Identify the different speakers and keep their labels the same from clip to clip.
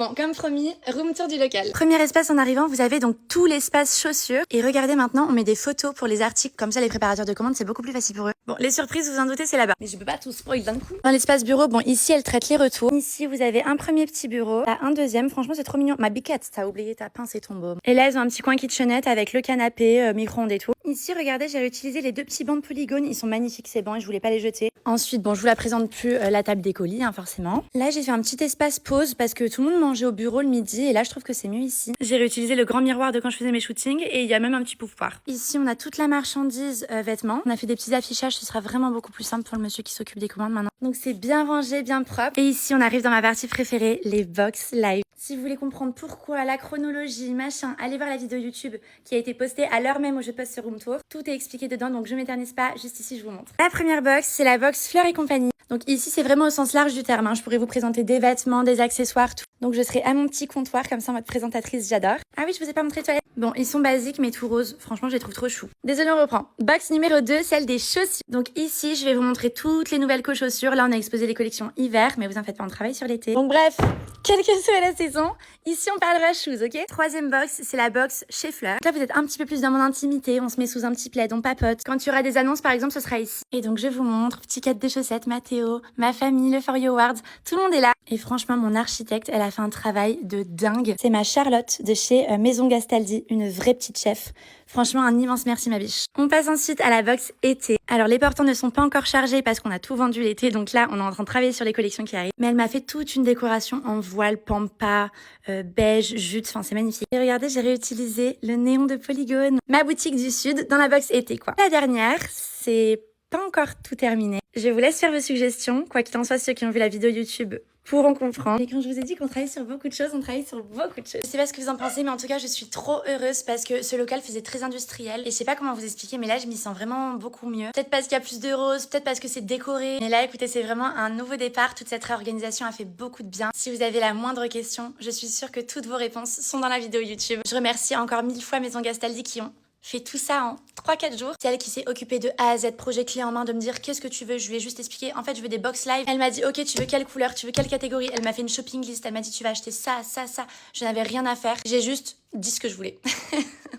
Speaker 1: Bon, comme promis, room tour du local. Premier espace en arrivant, vous avez donc tout l'espace chaussures. Et regardez maintenant, on met des photos pour les articles. Comme ça, les préparateurs de commandes, c'est beaucoup plus facile pour eux. Bon, les surprises, vous en doutez, c'est là-bas. Mais je peux pas tout spoil d'un coup. Dans l'espace bureau, bon, ici, elle traite les retours. Ici, vous avez un premier petit bureau. T'as un deuxième. Franchement, c'est trop mignon. Ma biquette, t'as oublié ta pince et ton baume. Et là, elles ont un petit coin kitchenette avec le canapé, micro-ondes et tout. Ici, regardez, j'ai réutilisé les deux petits bancs de polygone. Ils sont magnifiques, ces bancs, et je voulais pas les jeter. Ensuite, bon, je vous la présente plus, la table des colis, hein, forcément. Là, j'ai fait un petit espace pause parce que tout le monde mangeait au bureau le midi. Et là, je trouve que c'est mieux ici. J'ai réutilisé le grand miroir de quand je faisais mes shootings et il y a même un petit pouvoir. Ici, on a toute la marchandise vêtements. On a fait des petits affichages. Ce sera vraiment beaucoup plus simple pour le monsieur qui s'occupe des commandes maintenant. Donc, c'est bien rangé, bien propre. Et ici, on arrive dans ma partie préférée, les box live. Si vous voulez comprendre pourquoi, la chronologie, machin, allez voir la vidéo YouTube qui a été postée à l'heure même où je poste ce room tour. Tout est expliqué dedans, donc je m'éternise pas. Juste ici, je vous montre. La première box, c'est la box Fleurs et compagnie. Donc ici, c'est vraiment au sens large du terme. Hein. Je pourrais vous présenter des vêtements, des accessoires, tout. Donc je serai à mon petit comptoir, comme ça en mode présentatrice, j'adore. Ah oui, je vous ai pas montré les toilettes. Bon, ils sont basiques, mais tout rose. Franchement, je les trouve trop chou. Désolée, on reprend. Box numéro 2, celle des chaussures. Donc ici, je vais vous montrer toutes les nouvelles co-chaussures. Là, on a exposé les collections hiver, mais vous en faites pas, on travaille sur l'été. Donc bref, quelle que soit la saison, ici, on parlera shoes, ok? Troisième box, c'est la box chez Fleur. Là, vous êtes un petit peu plus dans mon intimité. On se met sous un petit plaid, on papote. Quand il y aura des annonces, par exemple, ce sera ici. Et donc, je vous montre. Petit cadre de chaussettes, Mathéo, ma famille, le For You Awards. Tout le monde est là. Et franchement, mon architecte, elle a fait un travail de dingue. C'est ma Charlotte de chez Maison Gastaldi, une vraie petite chef. Franchement, un immense merci, ma biche. On passe ensuite à la box été. Alors, les portants ne sont pas encore chargés parce qu'on a tout vendu l'été. Donc là, on est en train de travailler sur les collections qui arrivent. Mais elle m'a fait toute une décoration en voile, pampa, beige, jute. Enfin, c'est magnifique. Et regardez, j'ai réutilisé le néon de Polygone. Ma boutique du Sud dans la box été, quoi. La dernière, c'est pas encore tout terminé. Je vous laisse faire vos suggestions. Quoi qu'il en soit, ceux qui ont vu la vidéo YouTube pourront comprendre. Et quand je vous ai dit qu'on travaillait sur beaucoup de choses, on travaille sur beaucoup de choses. Je sais pas ce que vous en pensez, mais en tout cas, je suis trop heureuse parce que ce local faisait très industriel. Et je sais pas comment vous expliquer, mais là, je m'y sens vraiment beaucoup mieux. Peut-être parce qu'il y a plus de roses, peut-être parce que c'est décoré. Mais là, écoutez, c'est vraiment un nouveau départ. Toute cette réorganisation a fait beaucoup de bien. Si vous avez la moindre question, je suis sûre que toutes vos réponses sont dans la vidéo YouTube. Je remercie encore 1000 fois Maison Gastaldi qui ont fait tout ça en 3-4 jours. C'est elle qui s'est occupée de A à Z, projet clé en main, de me dire qu'est-ce que tu veux. Je lui ai juste expliqué, en fait, je veux des box live. Elle m'a dit, ok, tu veux quelle couleur, tu veux quelle catégorie. Elle m'a fait une shopping list, elle m'a dit, tu vas acheter ça, ça, ça. Je n'avais rien à faire. J'ai juste dit ce que je voulais.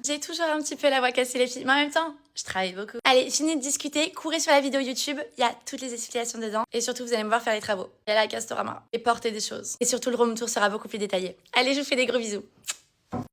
Speaker 1: J'ai toujours un petit peu la voix cassée, les filles, mais en même temps, je travaille beaucoup. Allez, fini de discuter, courez sur la vidéo YouTube, il y a toutes les explications dedans. Et surtout, vous allez me voir faire les travaux. Il y a la Castorama et porter des choses. Et surtout, le room tour sera beaucoup plus détaillé. Allez, je vous fais des gros bisous.